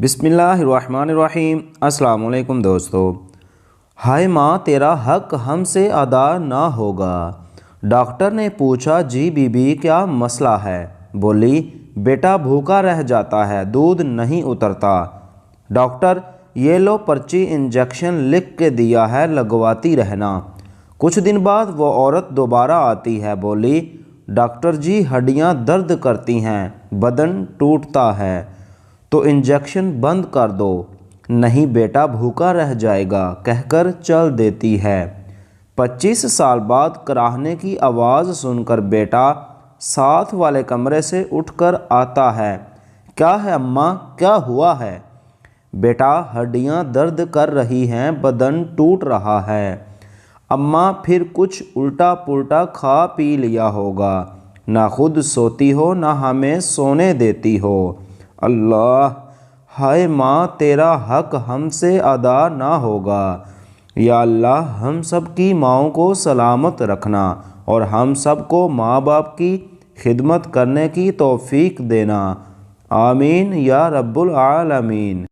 बिस्मिल्लाहिर्रहमानिर्रहीम। अस्सलाम वालेकुम दोस्तों। हाय माँ, तेरा हक हमसे अदा ना होगा। डॉक्टर ने पूछा, जी बीबी क्या मसला है? बोली, बेटा भूखा रह जाता है, दूध नहीं उतरता। डॉक्टर, ये लो पर्ची, इंजेक्शन लिख के दिया है, लगवाती रहना। कुछ दिन बाद वो औरत दोबारा आती है। बोली, डॉक्टर जी हड्डियाँ दर्द करती हैं, बदन टूटता है, तो इंजेक्शन बंद कर दो। नहीं बेटा भूखा रह जाएगा, कहकर चल देती है। 25 साल बाद कराहने की आवाज़ सुनकर बेटा साथ वाले कमरे से उठकर आता है। क्या है अम्मा, क्या हुआ है? बेटा हड्डियां दर्द कर रही हैं, बदन टूट रहा है। अम्मा फिर कुछ उल्टा पुल्टा खा पी लिया होगा, ना खुद सोती हो ना हमें सोने देती हो। अल्लाह, हाय माँ, तेरा हक हमसे अदा ना होगा। या अल्लाह, हम सब की माँओं को सलामत रखना और हम सब को माँ बाप की खिदमत करने की तौफीक देना। आमीन या रब्बुल आलमीन।